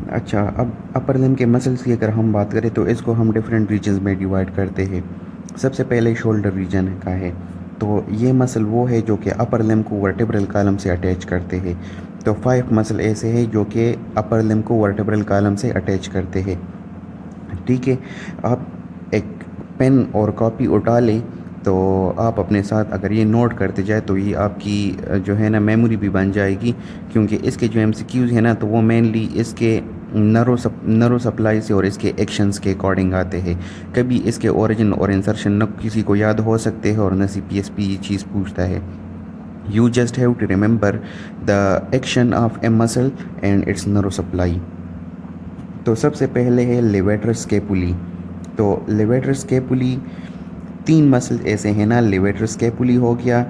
अच्छा, अब upper limb के मसल्स की अगर हम बात करें तो इसको हम डिफरेंट रीजन्स में डिवाइड करते हैं। सबसे पहले शोल्डर रीजन का है। तो ये मसल वो है जो कि अपर लिम्ब को वर्टेब्रल कॉलम से अटैच करते हैं। तो 5 मसल ऐसे हैं जो कि अपर लिम्ब को वर्टेब्रल कॉलम से अटैच करते हैं। ठीक है। आप एक पेन और कॉपी उठा लें, तो आप अपने साथ अगर ये नोट करते जाए तो ये आपकी जो है ना मेमोरी भी बन जाएगी, क्योंकि इसके जो एमसीक्यूज़ है ना तो वो मेनली इसके नरो सप्लाई से और इसके एक्शंस के अकॉर्डिंग आते हैं। कभी इसके ओरिजिन और इंसर्शन न किसी को याद हो सकते हैं और न सीपीएसपी ये चीज़ पूछता है। You just have to remember the action of a muscle and its nerve supply. तो सबसे पहले है लेवेटर स्केपुली। तो लेवेटर स्केपुली 3 मसल ऐसे हैं ना, लेवेटर स्केपुली हो गया,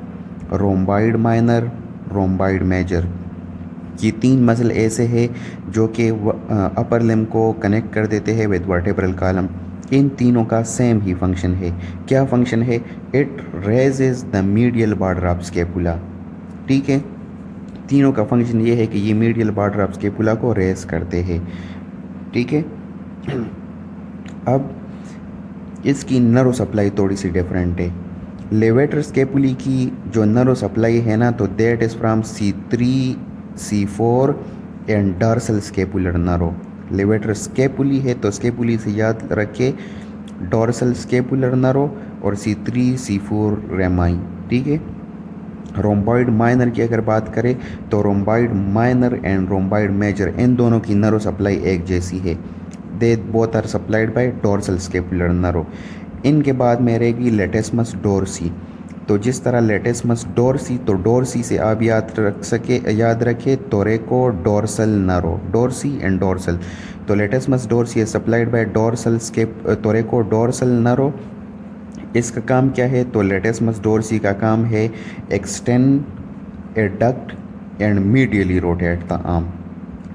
रोम्बाइड माइनर, रोम्बाइड मेजर। ये 3 मसल ऐसे हैं जो कि अपर लिम्ब को कनेक्ट कर देते हैं विद वर्टेब्रल कॉलम। इन तीनों का सेम ही फंक्शन है। क्या फंक्शन है? It raises the medial border of scapula. ठीक है। तीनों का फंक्शन ये है कि ये मीडियल बॉर्डर ऑफ स्केपुला को रेस करते हैं। ठीक है। अब इसकी नर्व सप्लाई थोड़ी सी डिफरेंट है। लेवेटर स्केपुली की जो नर्व सप्लाई है ना तो that is from C3 C4 and dorsal scapular nerve. Levator scapulae है तो स्केपुली से याद रखे डॉर्सल स्केपुलर नर्व और C3 C4 रेमाई। ठीक है। रोम्बॉइड माइनर की अगर बात करें तो rhomboid minor and rhomboid major इन दोनों की नर्व सप्लाई एक जैसी है। They both are supplied by dorsal scapular nerve. इनके बाद में रहेगी लेटेस्मस डोर्सी। तो जिस तरह लेटेस्मस डोर्सी, तो डोर्सी से आप याद रखे thoraco dorsal nerve, dorsi and dorsal. तो लेटेस्मस डोर्सी है supplied by dorsal scap thoraco dorsal nerve. इसका काम क्या है? तो लेटेस्मस डोर्सी का काम है extend adduct and medially rotate the arm.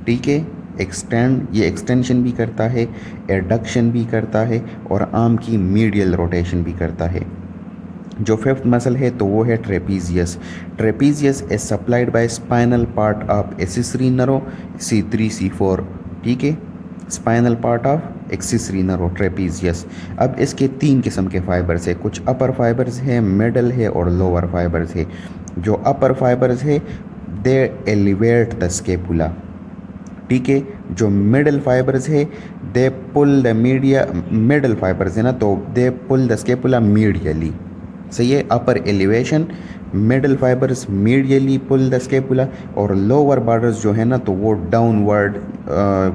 ठीक है। एक्सटेंड, ये एक्सटेंशन भी करता है, एडक्शन भी करता है और आर्म की मीडियल रोटेशन भी करता है। जो 5th मसल है तो वो है trapezius. Trapezius is supplied bye spinal part of accessory nerve C3 C4। ठीक है। Spinal part of accessory nerve trapezius. अब इसके 3 किस्म के फाइबर्स है। कुछ अपर फाइबर्स है, मिडल है और लोअर फाइबर्स है। जो अपर फाइबर्स है दे एलिवेट द स्केपुला। ठीक है। जो मिडल फाइबर्स है they pull the middle fibres है ना तो they pull the scapula medially. सही है। Upper elevation, middle fibres medially pull the scapula और लोअर बॉर्डर्स जो है ना तो वो डाउनवर्ड,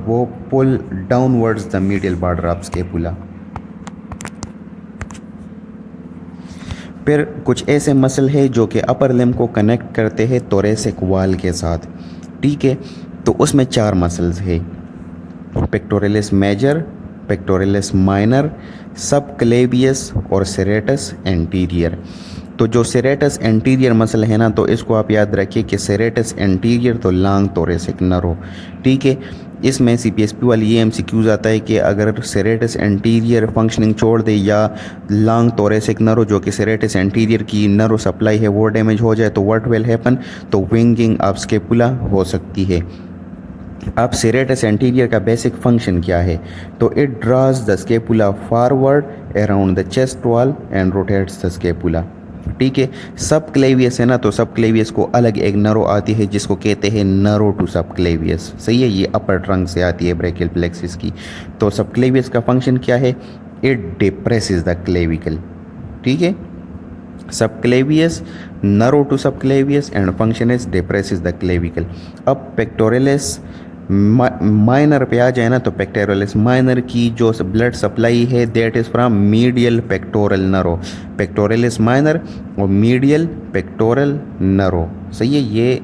वो pull downwards the medial border of scapula. फिर कुछ ऐसे मसल है जो कि अपर लिम्ब को कनेक्ट करते हैं थोरैसिक वॉल के साथ। ठीक है। तो उसमें 4 मसल्स है, पेक्टोरलिस मेजर, पेक्टोरलिस माइनर, सब क्लेवियस और सेरेटस एंटीरियर। तो जो सेरेटस एंटीरियर मसल है ना तो इसको आप याद रखिए कि सेरेटस एंटीरियर तो लॉन्ग थोरैसिक नर्व। ठीक है। इसमें सीपीएसपी वाली ये एमसीक्यूज आता है कि अगर सेरेटस एंटीरियर फंक्शनिंग छोड़ दे या लॉन्ग थोरैसिक नर्व जो कि सेरेटस एंटीरियर की नर्व सप्लाई है वो डैमेज हो जाए तो व्हाट विल हैपन? तो विंगिंग ऑफ स्केपुला हो सकती है। अब सेरेटस एंटीरियर का बेसिक फंक्शन क्या है? तो it drawers the scapula forward around the chest wall and rotates the scapula. ठीक है। सब क्लेवियस है ना तो सब क्लेवियस को अलग एक नर्व आती है जिसको कहते हैं नर्व टू सब क्लेवियस। सही है। ये अपर ट्रंक से आती है ब्रेकियल प्लेक्सिस की। तो सब क्लेवियस का फंक्शन क्या है? It depresses the clavicle. ठीक है। सब क्लेवियस, नर्व टू सब Clavius and function is depresses the clavicle. अब पेक्टोरलिस माइनर पे आ जाए ना तो पेक्टोरलिस माइनर की जो ब्लड सप्लाई है that is from medial pectoral nerve. Pectoralis minor और मीडियल पेक्टोरल नर्व। सही है। ये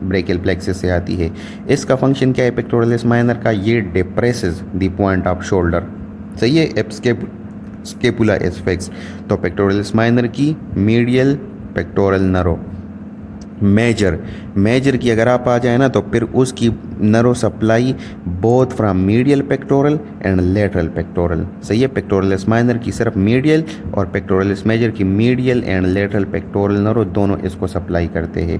ब्रेकियल प्लेक्सिस से आती है। इसका फंक्शन क्या है पेक्टोरलिस माइनर का? ये depresses the point off shoulder. सही है। Scapula is fixed. तो पेक्टोरलिस माइनर की मीडियल पेक्टोरल नर्व। मेजर की अगर आप आ जाए ना तो फिर उसकी nerve supply both from medial pectoral and lateral pectoral. सही है। पेक्टोरलिस माइनर की सिर्फ मीडियल और पेक्टोरलिस मेजर की medial and lateral pectoral nerve दोनों इसको सप्लाई करते हैं।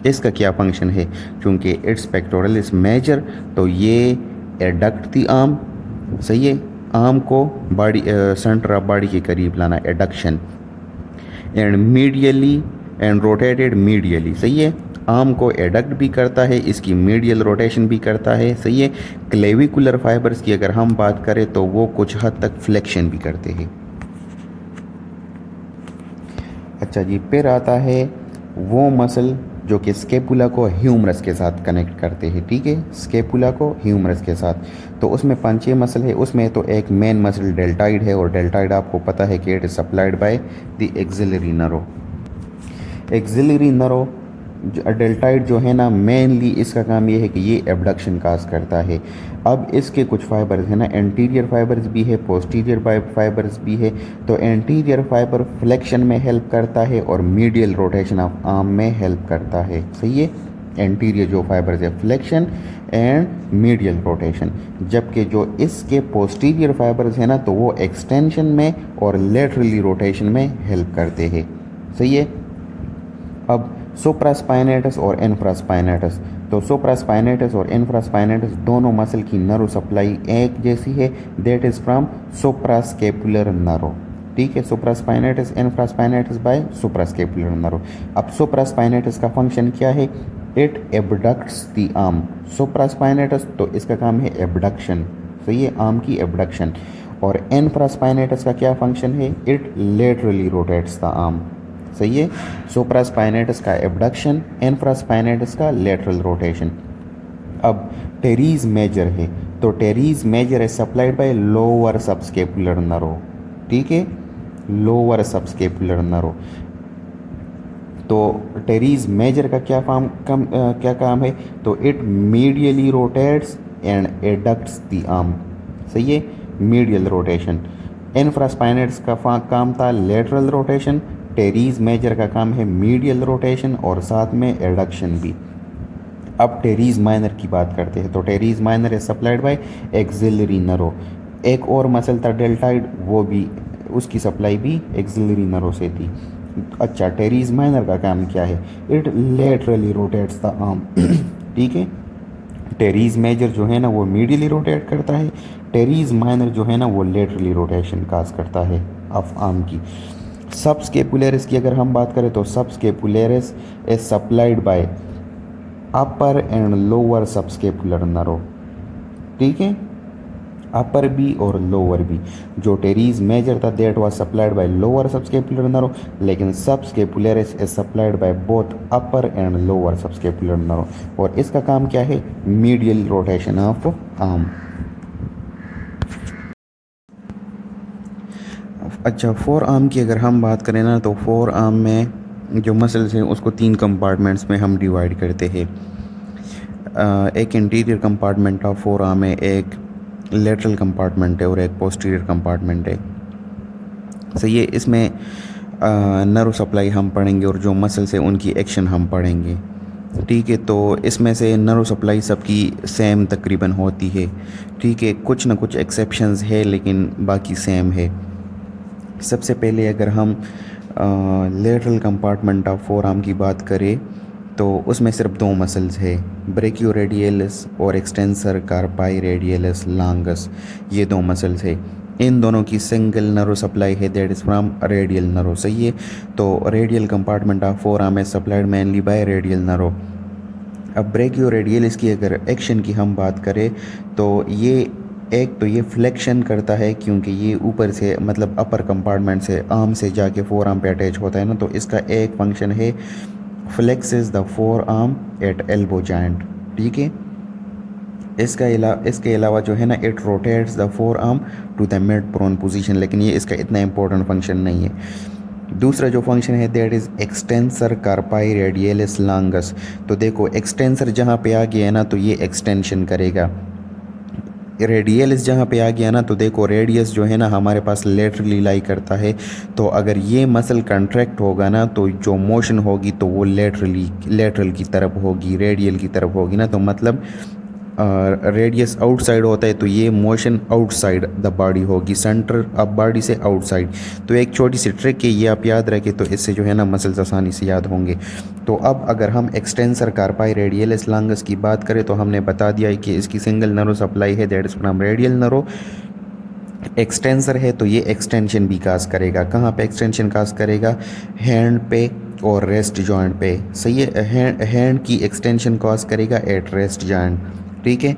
इसका क्या फंक्शन है? क्योंकि इट्स पेक्टोरलिस मेजर तो ये एडक्ट द आर्म, सही है, आर्म को बॉडी सेंटर ऑफ बॉडी के करीब लाना, adduction. And medially and rotated medially, सही है, आर्म को एडक्ट भी करता है, इसकी मीडियल रोटेशन भी करता है, सही है। क्लेविकुलर फाइबर्स की अगर हम बात करें तो वो कुछ हद तक फ्लेक्शन भी करते हैं। अच्छा जी, फिर आता है वो मसल जो कि स्केपुला को ह्यूमरस के साथ कनेक्ट करते हैं, ठीक है, स्केपुला को ह्यूमरस के साथ। तो उसमें 5-6 मसल है, उसमें तो एक मेन मसल डेल्टाइड है, और डेल्टाइड आपको पता है कि it is supplied by the axillary nerve. Axillary nerve deltoid जो है ना, मेनली इसका काम ये है कि ये एबडक्शन काज करता है। अब इसके कुछ फाइबर्स है ना, एंटीरियर फाइबर्स भी है, पोस्टीरियर फाइबर्स भी है। तो एंटीरियर फाइबर फ्लेक्शन में हेल्प करता है और मीडियल रोटेशन ऑफ आर्म में हेल्प करता है, सही है। एंटीरियर जो फाइबर्स है फ्लेक्शन एंड मीडियल रोटेशन, जबकि जो इसके पोस्टीरियर फाइबर्स है ना, तो वो एक्सटेंशन में और लेटरली रोटेशन में हेल्प करते हैं, सही है। अब सुप्रास्पाइनेटस और इन्फ्रास्पाइनेटस, तो सुप्रास्पाइनेटस और इन्फ्रास्पाइनेटस दोनों मसल की नर्व सप्लाई एक जैसी है, that is from suprascapular nerve, ठीक है। Supraspinatus infraspinatus by suprascapular nerve. अब सुप्रास्पाइनेटस का फंक्शन क्या है, it abducts the arm. Supraspinatus तो इसका काम है एबडक्शन, सही है, आर्म की एबडक्शन। और इन्फ्रास्पाइनेटस का क्या फंक्शन है, it laterally rotates the arm, सही है। सुप्रास्पाइनेटस का एबडक्शन, इन्फ्रास्पाइनेटस का लेटरल रोटेशन। अब टेरीज मेजर है, तो टेरीज मेजर है supplied by lower subscapular nerve, ठीक है, लोअर सबस्केपुलर नर्व। तो टेरीज मेजर का क्या काम है, तो it medially rotates and adducts the arm, सही है, मीडियल रोटेशन। इन्फ्रास्पाइनेटस का काम था लेटरल रोटेशन, टेरीज मेजर का काम है मीडियल रोटेशन और साथ में एडक्शन भी। अब टेरीज माइनर की बात करते हैं, तो teres minor is supplied by axillary nerve. एक और मसल था डेल्टाइड, वो भी उसकी सप्लाई भी एक्सिलरी नर्व से थी। अच्छा, टेरीज माइनर का काम क्या है, it laterally rotates the arm, ठीक है। टेरीज मेजर जो है ना वो मीडियली रोटेट करता है, टेरीज माइनर जो है ना वो लेटरली रोटेशन काज करता है ऑफ आर्म की। सबस्केपुलरिस की अगर हम बात करें तो subscapularis is supplied by upper and lower subscapular nerve, ठीक है, अपर भी और लोअर भी। जो टेरीज मेजर था that was supplied by lower subscapular nerve, लेकिन subscapularis is supplied by both upper and lower subscapular nerve, और इसका काम क्या है, मीडियल रोटेशन ऑफ आर्म। अच्छा, फोर आर्म की अगर हम बात करें ना, तो फोर आर्म में जो मसल्स हैं उसको 3 कंपार्टमेंट्स में हम डिवाइड करते हैं। एक interior compartment of four arm है, एक लेटरल कंपार्टमेंट है और एक पोस्टीरियर कंपार्टमेंट है, सही है। इसमें नर्व सप्लाई हम पढ़ेंगे और जो मसल्स हैं उनकी एक्शन हम पढ़ेंगे, ठीक है। तो इसमें से नर्व सप्लाई सबकी सेम तकरीबन होती है, ठीक है, कुछ ना कुछ एक्सेप्शंस है लेकिन बाकी सेम है। सबसे पहले अगर हम lateral compartment of forearm की बात करें तो उसमें सिर्फ 2 मसल्स है, ब्रेकियोरेडियलिस और एक्सटेंसर कार्पाई रेडियलिस लॉन्गस, ये 2 मसल्स है। इन दोनों की सिंगल नर्व सप्लाई है, that is from radial nerve, सही है। तो radial compartment of four arm is supplied mainly by radial nerve. अब ब्रेकियोरेडियलिस की अगर एक्शन की हम बात करें तो ये फ्लेक्शन करता है, क्योंकि ये ऊपर से मतलब अपर कंपार्टमेंट से आर्म से जाके फोर आर्म पे अटैच होता है ना, तो इसका एक फंक्शन है flexes the forearm at elbow joint, ठीक है। इसके अलावा जो है ना, it rotates the forearm to the mid prone position, लेकिन ये इसका इतना इंपॉर्टेंट फंक्शन नहीं है। दूसरा जो फंक्शन है that is extensor carpi radialis longus. तो देखो एक्सटेंसर जहाँ पे आ गया है ना, तो ये एक्सटेंशन करेगा। रेडियलिस जहाँ पे आ गया ना, तो देखो रेडियस जो है ना हमारे पास लेटरली लाई करता है, तो अगर ये मसल कंट्रैक्ट होगा ना तो जो मोशन होगी तो वो लेटरल की तरफ होगी, रेडियल की तरफ होगी ना, तो मतलब रेडियस आउटसाइड होता है तो ये मोशन आउटसाइड द बॉडी होगी, सेंटर अब बॉडी से आउटसाइड। तो एक छोटी सी ट्रिक है, ये आप याद रखें तो इससे जो है ना मसल्स आसानी से याद होंगे। तो अब अगर हम एक्सटेंसर कार्पाई रेडियलिस लॉन्गस की बात करें तो हमने बता दिया है कि इसकी सिंगल नर्व सप्लाई है, that is from radial nerve. Extensor है तो ये एक्सटेंशन भी काज करेगा। कहाँ पे एक्सटेंशन काज करेगा? हैंड पे और रेस्ट जॉइंट पे। सही है, हैंड की एक्सटेंशन काज करेगा एट रेस्ट जॉइंट। ठीक है,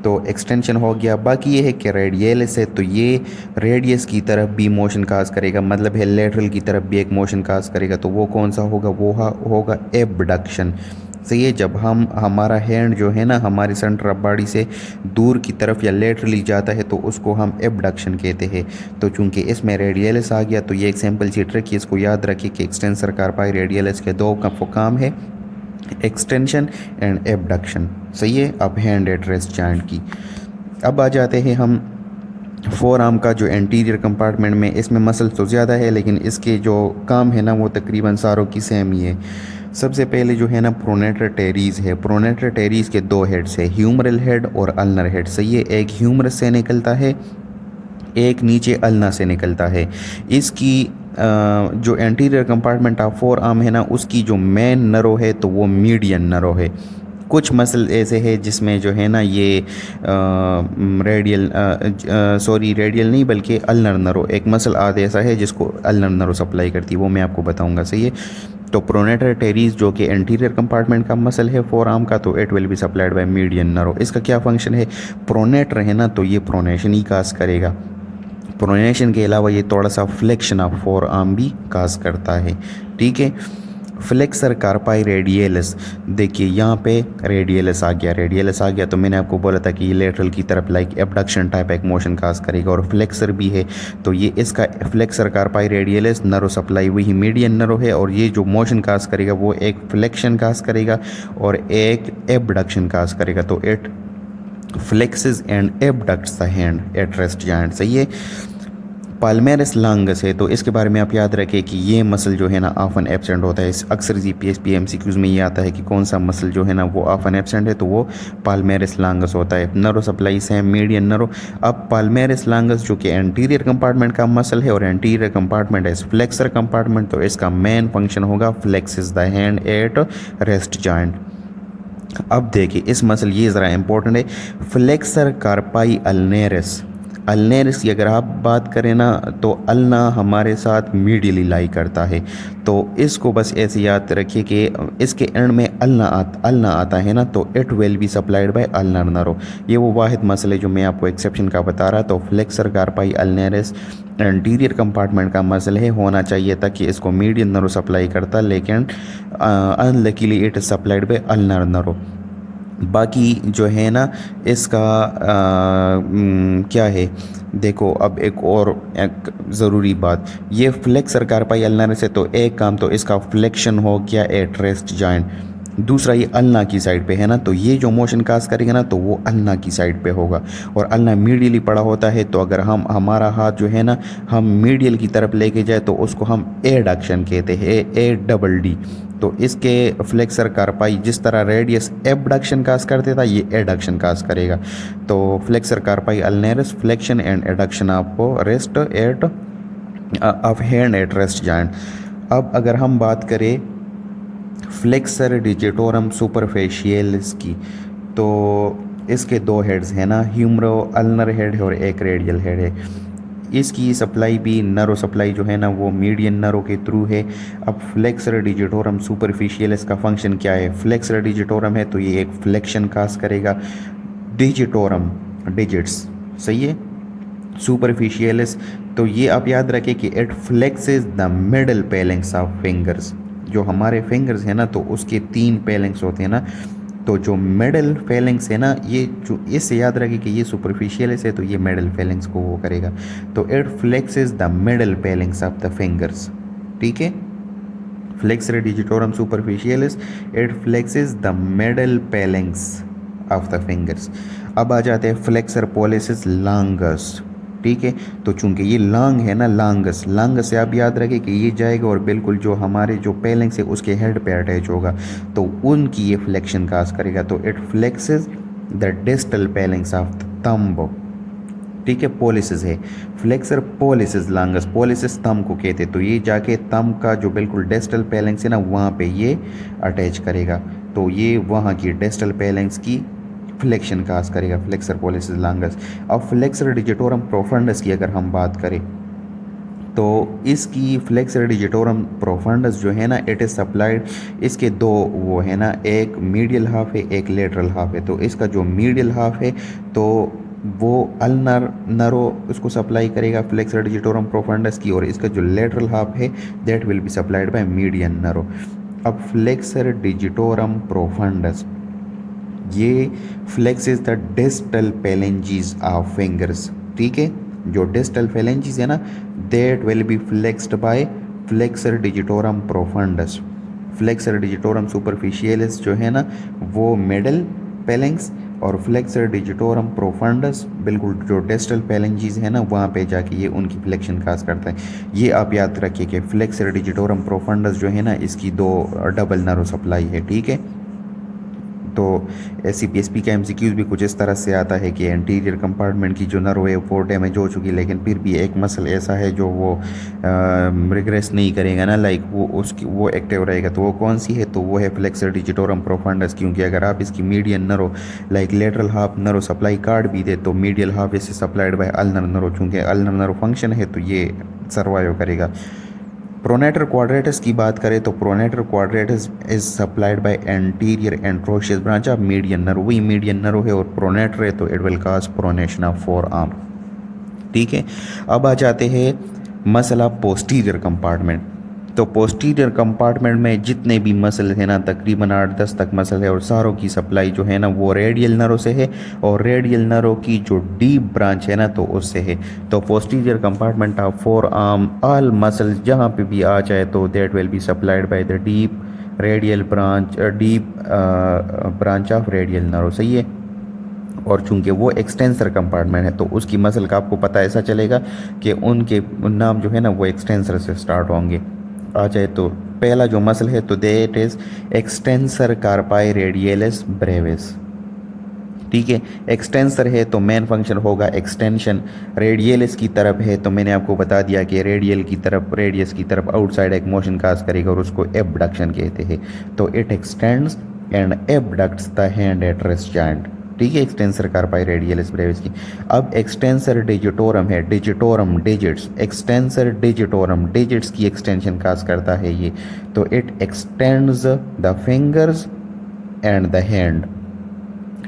तो एक्सटेंशन हो गया। बाकी ये है कि रेडियलिस है तो ये रेडियस की तरफ भी मोशन काज करेगा, मतलब है लेटरल की तरफ भी एक मोशन काज करेगा। तो वो कौन सा होगा? वो होगा एबडक्शन। सही है, जब हम हमारा हैंड जो है ना हमारे सेंटर ऑफ बॉडी से दूर की तरफ या लेटरली जाता है तो उसको हम एबडक्शन कहते हैं। तो चूंकि इसमें रेडियलिस आ गया तो ये एक सिंपल सी ट्रिक है, इसको याद रखिए कि एक्सटेंसर कार्पाई रेडियलिस के दो काम है, एक्सटेंशन एंड एबडक्शन। सही है, अब हैंड एट रेस्ट जॉइंट की। अब आ जाते हैं हम फोर आर्म का जो एंटीरियर कंपार्टमेंट में, इसमें मसल तो ज़्यादा है लेकिन इसके जो काम है ना वो तकरीबन सारों की सेम ही है। सबसे पहले जो है ना प्रोनेटर टेरीज है। प्रोनेटर टेरीज के दो हेड्स है, ह्यूमरल हेड और अल्नर हेड। सही है, एक ह्यूमरस से निकलता है, एक नीचे अल्ना से निकलता है। इसकी जो anterior compartment of four arm है ना उसकी जो मेन नरो है तो वो मीडियन नरो है। कुछ मसल ऐसे है जिसमें जो है ना ये रेडियल रेडियल नहीं बल्कि अल्नर नरो, एक मसल आद ऐसा है जिसको अल्नर नरो सप्लाई करती है, वो मैं आपको बताऊंगा। सही है, तो प्रोनेटर टेरीज जो कि एंटीरियर कंपार्टमेंट का मसल है फोर आर्म का, तो it will be supplied by median नरो। इसका क्या फंक्शन है? प्रोनेटर है ना तो ये प्रोनेशन ही काज करेगा। प्रोनेशन के अलावा ये थोड़ा सा फ्लेक्शन ऑफ फोर आर्म भी काज करता है। ठीक है, फ्लेक्सर कार्पाई रेडियलिस, देखिए यहाँ पे रेडियलिस आ गया, रेडियलिस आ गया तो मैंने आपको बोला था कि ये लेटरल की तरफ लाइक एबडक्शन टाइप एक मोशन काज करेगा, और फ्लेक्सर भी है तो ये इसका फ्लेक्सर कार्पाई रेडियलिस नरो सप्लाई वही मीडियन नरो है, और ये जो मोशन काज करेगा वो एक फ्लेक्शन काज करेगा और एक एबडक्शन काज करेगा। तो it flexes and abducts the hand at wrist joint. सही है, पाल्मेरस लॉन्गस है तो इसके बारे में आप याद रखें कि ये मसल जो है ना ऑफन एब्सेंट होता है। अक्सर जीपीएस पीएमसीक्यूज में ये आता है कि कौन सा मसल जो है ना वो ऑफन एब्सेंट है, तो वो पाल्मेरस लॉन्गस होता है। नरो सप्लाई से मीडियन नरो। अब पाल्मेरस लॉन्गस जो कि एंटीरियर कंपार्टमेंट का मसल है और एंटीरियर कंपार्टमेंट है फ्लेक्सर कंपार्टमेंट, तो इसका मेन फंक्शन होगा flexes the hand at wrist joint. अब देखिए इस मसल, ये ज़रा इंपॉर्टेंट है, फ्लेक्सर कार्पाई अल्नेरिस। अल्नेरिस की अगर आप बात करें ना तो अल्ना हमारे साथ मीडियली लाई करता है, तो इसको बस ऐसे याद रखिए कि इसके एंड में अल्ना आता है ना, तो it will be supplied by ulnar नरो। ये वो वाहिद मसल है जो मैं आपको एक्सेप्शन का बता रहा। तो फ्लेक्सर कार्पाई अल्नेरिस एंटीरियर कंपार्टमेंट का मसल है, होना चाहिए था कि इसको मीडियन नरो सप्लाई करता, लेकिन unluckily it is supplied by ulnar नरो। बाकी जो है ना इसका क्या है, देखो अब एक और एक ज़रूरी बात, ये फ्लेक्सर कार्पाई अल्नारिस है तो एक काम तो इसका फ्लेक्शन हो गया एट रेस्ट जॉइंट, दूसरा ये अल्ना की साइड पे है ना, तो ये जो मोशन काज करेगा ना तो वो अल्ना की साइड पे होगा, और अल्ना मीडियली पड़ा होता है। तो अगर हम हमारा हाथ जो है ना हम मीडियल की तरफ लेके जाए तो उसको हम एडक्शन कहते हैं, ए डबल डी। तो इसके फ्लेक्सर कार्पाई जिस तरह रेडियस एबडक्शन काज करते था, ये एडक्शन काज करेगा। तो flexor carpi ulnaris flexion and adduction आपको wrist at of hand at wrist joint. अब अगर हम बात करें फ्लेक्सर डिजिटोरम सुपरफिशियलिस की, तो इसके दो हेड्स हैं ना, ह्यूमरो अल्नर हेड है और एक रेडियल हेड है। इसकी सप्लाई भी नरो सप्लाई जो है ना वो मीडियन नरो के थ्रू है। अब फ्लेक्सर डिजिटोरम सुपरफिशियलिस का फंक्शन क्या है? फ्लेक्सर डिजिटोरम है तो ये एक फ्लेक्शन काज करेगा, डिजिटोरम डिजिट्स। सही है, सुपरफिशियलिस तो ये आप याद रखें कि it flexes the middle phalanges of fingers. जो हमारे फिंगर्स है ना तो उसके 3 पेलिंग्स होते हैं ना, तो जो मिडल फेलिंग्स है ना, ये जो इससे याद रखें कि ये सुपरफिशियलिस है तो ये मिडल फेलिंग्स को वो करेगा। तो it flexes the middle phalanges of the fingers. ठीक है, flexor digitorum superficialis it flexes the middle phalanges of the fingers. अब आ जाते हैं फ्लेक्सर पोलिसिस लॉन्गस। ठीक है, तो चूंकि ये लॉन्ग है ना, लॉन्गस लॉन्गस से आप याद रखें कि ये जाएगा और बिल्कुल जो हमारे जो पेलिंग्स है उसके हेड पे अटैच होगा, तो उनकी ये फ्लेक्शन काज करेगा। तो it flexes the distal phalanges of thumb. ठीक है, पोलिसिस है, flexor pollicis longus, pollicis thumb को कहते हैं। तो ये जाके थंब का जो बिल्कुल डिस्टल पैलिंग्स है ना वहाँ पे ये अटैच करेगा, तो ये वहाँ की डिस्टल पैलिंग्स की फ्लेक्शन काज करेगा, फ्लेक्सर पोलिसिस लॉन्गस। अब फ्लेक्सर डिजिटोरम प्रोफंडस की अगर हम बात करें तो इसकी फ्लेक्सर डिजिटोरम प्रोफंडस जो है ना इट इज़ सप्लाइड, इसके दो वो है ना, एक मीडियल हाफ है एक लेटरल हाफ है। तो इसका जो मीडियल हाफ है तो वो अल्नर नरो उसको सप्लाई करेगा फ्लेक्सर डिजिटोरम प्रोफंडस की, और इसका जो लेटरल हाफ है that will be supplied by median nerve. अब फ्लेक्सर डिजिटोरम प्रोफंडस ये flexes the distal phalanges of fingers. ठीक है, जो डिस्टल पैलेंजीज है ना that will be flexed by flexor digitorum profundus. Flexor digitorum superficialis जो है ना वो मिडल पैलेंग्स, और फ्लेक्सर डिजिटोरम प्रोफंडस बिल्कुल जो डिस्टल पैलेंजीज है ना वहाँ पे जाके ये उनकी फ्लेक्शन खास करता है। ये आप याद रखिए कि फ्लेक्सर डिजिटोरम प्रोफंडस जो है ना इसकी दो डबल नर्व सप्लाई है। ठीक है, तो SCPSP का MCQs भी कुछ इस तरह से आता है कि एंटीरियर कंपार्टमेंट की जो नर्व है वो डैमेज हो चुकी, लेकिन फिर भी एक मसल ऐसा है जो वो रिग्रेस नहीं करेगा ना, लाइक वो उसकी वो एक्टिव रहेगा। तो वो कौन सी है, तो वो है फ्लेक्सर डिजिटोरम प्रोफंडस। क्योंकि अगर आप इसकी median nerve like lateral half nerve supply card भी दे तो मीडियल हाफ इसे सप्लाइड बाय अल्नर नर्व, चूँकि अल्नर नर्व फंक्शन है तो ये सर्वाइव करेगा। प्रोनेटर क्वाड्रेटस की बात करें तो pronator quadratus is supplied by anterior interosseous branch of median nerve. वही मीडियन नर्व है और प्रोनेटर है तो it will cause pronation of forearm. ठीक है, अब आ जाते हैं मसल ऑफ पोस्टीरियर कंपार्टमेंट। तो पोस्टीरियर कंपार्टमेंट में जितने भी मसल है ना तकरीबन 8-10 तक मसल है, और सारों की सप्लाई जो है ना वो रेडियल नर्व से है, और रेडियल नर्व की जो डीप ब्रांच है ना तो उससे है। तो posterior compartment of four arm all muscle जहाँ पे भी आ जाए तो that will be supplied by the deep radial branch, deep branch of radial nerve. सही है, और चूंकि वो एक्सटेंसर कंपार्टमेंट है तो उसकी मसल का आपको पता ऐसा चलेगा कि उनके नाम जो है ना वो एक्सटेंसर से स्टार्ट होंगे। आ जाए तो पहला जो मसल है तो that is extensor carpi radialis Brevis. ठीक है, एक्सटेंसर है तो मेन फंक्शन होगा एक्सटेंशन। रेडियलिस की तरफ है तो मैंने आपको बता दिया कि रेडियल की तरफ रेडियस की तरफ आउटसाइड एक मोशन काज करेगा और उसको एबडक्शन कहते हैं। तो it extends and abducts the hand at wrist joint. ठीक है, एक्सटेंसर कार्पाई रेडियलिस ब्रेविस की। अब एक्सटेंसर डिजिटोरम है, digitorum digits, extensor digitorum digits की एक्सटेंशन काज करता है ये, तो it extends the fingers and the hand.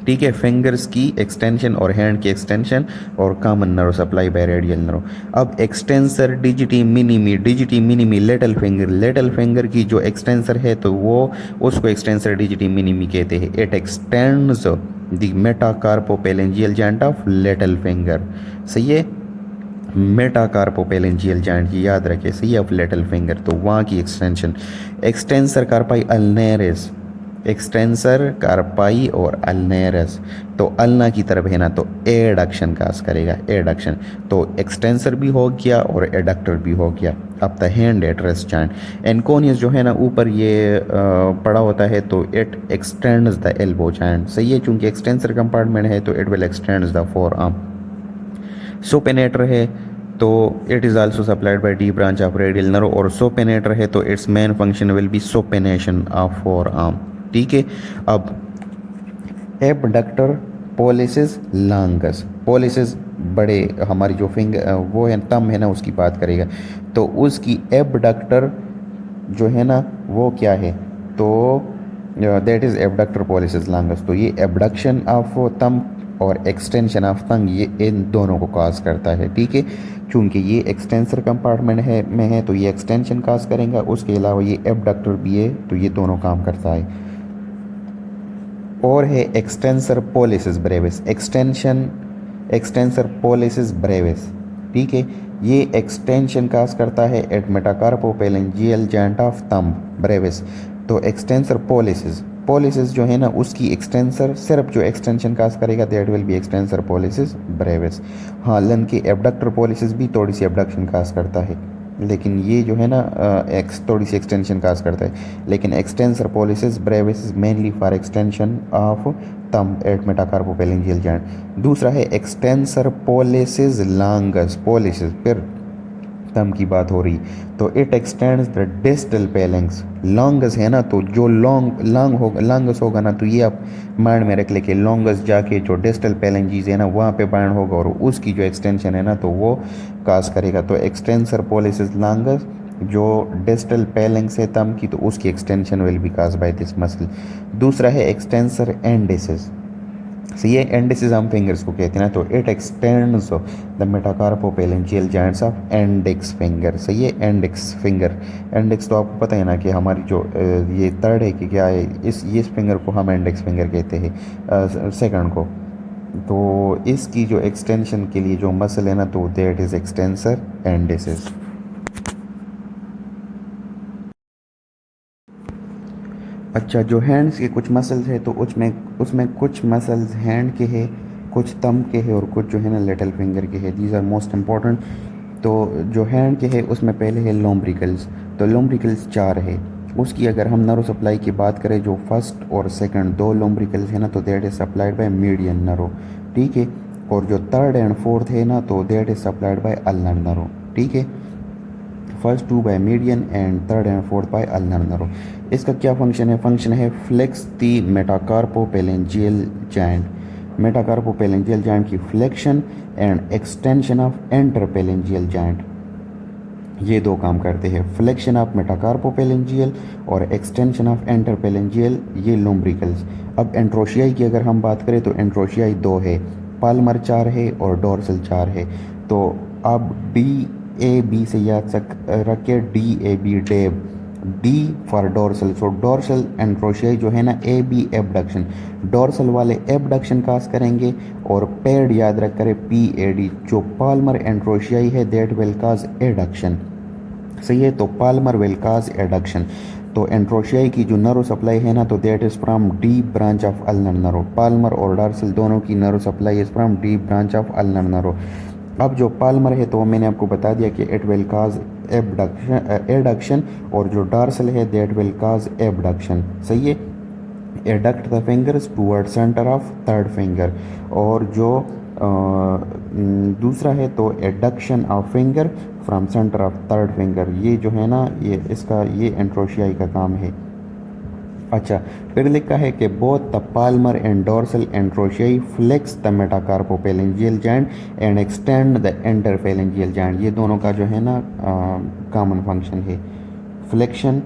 ठीक है, फिंगर्स की एक्सटेंशन और हैंड की एक्सटेंशन और common nerve supply by radial nerve. अब extensor digiti minimi little finger की जो एक्सटेंसर है तो वो उसको एक्सटेंसर डिजिटी मिनिमी कहते हैं। It extends the metacarpophalangeal joint of little finger. सही है, मेटाकार्पोपेलेंजियल जॉइंट की याद रखें, सही है, ऑफ लिटिल फिंगर, तो वहाँ की extension. Extensor carpi ulnaris, extensor carpi और अल्नेरस, तो अल्ना की तरफ है ना तो एडक्शन काज करेगा, एडक्शन। तो एक्सटेंसर भी हो गया और एडक्टर भी हो गया। अब the hand at wrist joint, anconeus जो है ना ऊपर ये पड़ा होता है तो it extends the elbow joint. सही है, चूंकि एक्सटेंसर कंपार्टमेंट है तो it will extends the forearm. Supinator है तो it is also supplied by deep branch of radial nerve, और सोपेनेटर है तो its main function will be supination of forearm. ठीक है, अब एबडक्टर पोलिसिस लॉन्गस, पोलिसिस बड़े हमारी जो फिंगर वो है थंब है ना उसकी बात करेगा, तो उसकी एबडक्टर जो है ना वो क्या है, तो that is abductor policies longus. तो ये एबडक्शन ऑफ थंब और एक्सटेंशन ऑफ थंब ये इन दोनों को काज करता है। ठीक है, चूंकि ये एक्सटेंसर कंपार्टमेंट है में है तो ये एक्सटेंशन काज करेगा, उसके अलावा ये एबडक्टर भी है तो ये दोनों काम करता है। और है extensor pollicis brevis, extensor pollicis brevis. ठीक है, ये एक्सटेंशन काज करता है at metacarpophalangeal joint of thumb brevis. तो एक्सटेंसर पोलिसिस जो है ना उसकी एक्सटेंसर सिर्फ जो एक्सटेंशन काज करेगा that will B extensor pollicis Brevis. हाँ, लन की एबडक्टर पोलिसिस भी थोड़ी सी एबडक्शन काज करता है। लेकिन ये जो है ना एक्स थोड़ी सी एक्सटेंशन काज करता है, लेकिन extensor pollicis brevis is mainly for extension of thumb at metacarpophalangeal joint. दूसरा है एक्सटेंसर पॉलिसिस लॉन्गस पॉलिसिस, फिर थंब की बात हो रही, तो it extends the distal phalanx. Longus है ना, तो जो लॉन्गस होगा ना, तो ये आप माइंड में रख ले कि लॉन्गस जाके जो डिस्टल पेलेंजीज है ना वहाँ पे बाइंड होगा और उसकी जो एक्सटेंशन है ना तो वो काज करेगा। तो एक्सटेंसर पॉलिसिस लॉन्गस, जो डिस्टल पेलेंक्स है थंब की, तो उसकी extension will be cause by this muscle. दूसरा है एक्सटेंसर एंडिसिस। So ये एंडिसिस हम फिंगर्स को कहते हैं ना, तो it extends the metacarpophalangeal joints of index finger. सही है, इंडेक्स फिंगर। इंडेक्स तो आपको पता है ना कि हमारी जो ये थर्ड है कि क्या है, इस फिंगर को हम इंडेक्स फिंगर कहते हैं, सेकंड को। तो इसकी जो एक्सटेंशन के लिए जो मसल है ना, तो दैट इज एक्सटेंसर एंडिसिस। अच्छा, जो हैंड्स के कुछ मसल्स है तो उसमें उसमें कुछ मसल्स हैंड के हैं, कुछ थंब के हैं और कुछ जो है ना लिटिल फिंगर के हैं। These are most important. तो जो हैंड के है उसमें पहले है लॉम्ब्रिकल्स। तो लॉम्ब्रिकल्स चार है। उसकी अगर हम नर्व सप्लाई की बात करें, जो फर्स्ट और सेकंड दो लॉम्ब्रिकल्स है ना, तो that is supplied by median nerve. ठीक है। और जो थर्ड एंड फोर्थ है ना, तो that is supplied by ulnar nerve. ठीक है। First two by median and third and fourth by ulnar nerve. इसका क्या फंक्शन है? फंक्शन है flex the metacarpophalangeal joint. Metacarpophalangeal joint की flexion and extension of interphalangeal joint, ये दो काम करते हैं। फ्लेक्शन ऑफ मेटाकार्पोपेलेंजियल और एक्सटेंशन ऑफ एंटरपेलेंजियल, ये लुम्ब्रिकल्स। अब एंट्रोशियाई की अगर हम बात करें तो एंट्रोशियाई दो है, पाल्मर चार है और डोर्सल चार है। तो अब डी ए बी से याद रखे, D A B dab, D for dorsal. So dorsal interossei जो है ना, ए बी एबडक्शन, डोर्सल वाले एबडक्शन काज करेंगे। और पेड याद रख करें, पी ए डी। जो पाल्मर एंट्रोशियाई है दैट विल काज एडक्शन। सही है, तो पाल्मर विल काज एडक्शन। तो एंट्रोशियाई की जो नर्व सप्लाई है ना, तो that is from D branch of ulnar nerve. Palmer और डॉर्सल दोनों की nerve supply is from D branch of ulnar nerve. अब जो पाल्मर है तो मैंने आपको बता दिया कि इट विल काज एडक्शन, और जो डॉर्सल है दैट विल काज एबडक्शन। सही है। Adduct the fingers toward centre of third finger. और जो दूसरा है तो adduction of finger from centre of third finger. ये जो है ना, ये एंट्रोशियाई का काम है। अच्छा, फिर लिखा है कि both the palmar and dorsal interossei flex the metacarpophalangeal joint and extend the interphalangeal joint. ये दोनों का जो है ना कॉमन फंक्शन है, फ्लेक्शन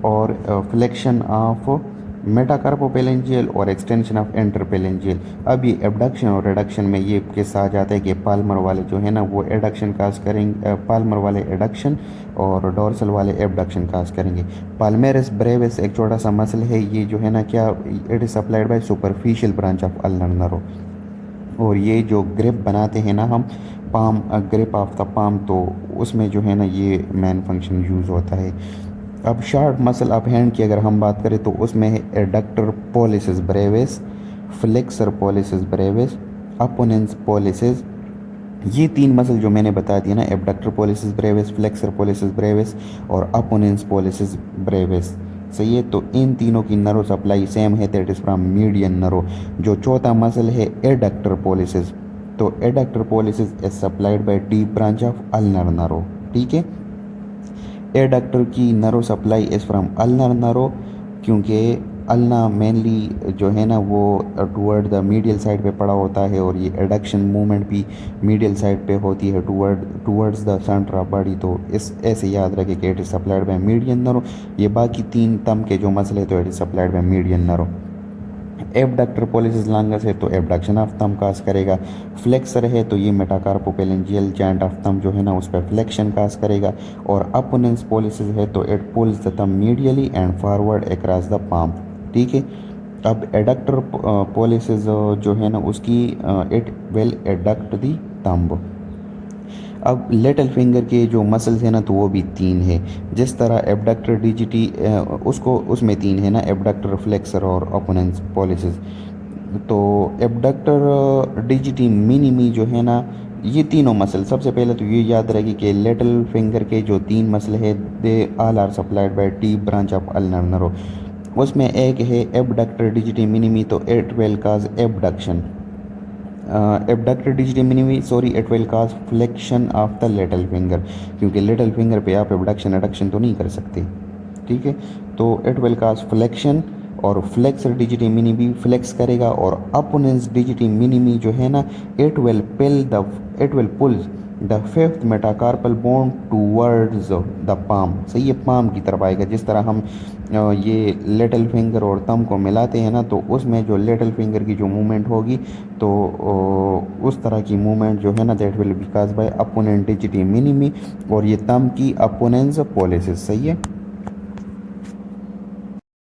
और फ्लेक्शन ऑफ मेटाकार्पोपेलेंजियल और एक्सटेंशन ऑफ इंटरपेलेंजियल। अब ये एबडक्शन और रिडक्शन में ये किस्सा आ जाता है कि पाल्मर वाले जो है ना वो एडक्शन काज करेंगे, पाल्मर वाले एडक्शन और डोर्सल वाले एबडक्शन काज करेंगे। पाल्मेरस ब्रेविस एक छोटा सा मसल है, ये जो है ना क्या, it is supplied bye superficial branch of ulnar nerve. और ये जो ग्रिप बनाते हैं ना हम, palm grip of the palm, तो उसमें जो है ना ये मेन फंक्शन यूज़ होता है। अब शार्ट मसल ऑफ हैंड की अगर हम बात करें तो उसमें है adductor pollicis brevis, flexor pollicis brevis, opponens pollicis. ये तीन मसल जो मैंने बता दिया ना, abductor pollicis brevis, flexor pollicis brevis और अपोनेंस पॉलिसिस ब्रेविस। सही है, तो इन तीनों की नर्व सप्लाई सेम है, that is from median nerve. जो चौथा मसल है एडक्टर पॉलिसिस, तो adductor pollicis is supplied by deep branch of ulnar nerve. ठीक है। एडक्टर की nerve supply is from ulnar nerve, क्योंकि अल्ना मेनली जो है ना वो टूवर्ड द मीडियल साइड पे पड़ा होता है, और ये एडक्शन मूवमेंट भी मीडियल साइड पे होती है towards the centre of body. तो इस ऐसे याद रखें कि it is supplied by median nerve. ये बाकी तीन तम के जो मसले, तो it is supplied by median nerve. Abductor pollicis longus है तो एबडक्शन ऑफ थंब काज करेगा। फ्लेक्सर है तो ये मेटाकार्पोपेलेंजियल जॉइंट ऑफ थंब जो है ना उस पर फ्लेक्शन काज करेगा। और अपोनेंस पॉलिसिस है तो it pulls the thumb medially and forward across the palm. ठीक है। अब एडक्टर पॉलिसिस जो है ना उसकी it will adduct the thumb. अब लिटिल फिंगर के जो मसल्स हैं ना तो वो भी तीन है। जिस तरह एबडक्टर डीजीटी उसको उसमें तीन है ना, एबडक्टर, फ्लेक्सर और ओपोनेंस पॉलिसिस। तो एबडक्टर डीजीटी मिनिमी जो है ना ये तीनों मसल, सबसे पहले तो ये याद रखें कि लिटिल फिंगर के जो 3 मसल है they all are supplied by the branch of ulnar nerve. उसमें एक है एबडक्टर डिजिटी मिनिमी, तो it will cause abduction, abductor digiti minimi, sorry it will cause flexion of the little finger, क्योंकि little finger पे आप abduction adduction तो नहीं कर सकते, ठीक है। तो इट विल काज फ्लेक्शन, और फ्लेक्सर डिजिटी मिनिमी फ्लेक्स करेगा, और अपोनेंस डिजिटी मिनिमी जो है ना, it will pull the fifth metacarpal bone towards the palm, सही है, पाम की तरफ आएगा। जिस तरह हम ये लिटिल फिंगर और थंब को मिलाते हैं ना, तो उसमें जो लिटिल फिंगर की जो मूवमेंट होगी, तो उस तरह की मूवमेंट जो है ना, that will be cause by opponent digiti minimi, और ये थंब की अपोनेंस पोलिसिस, सही है।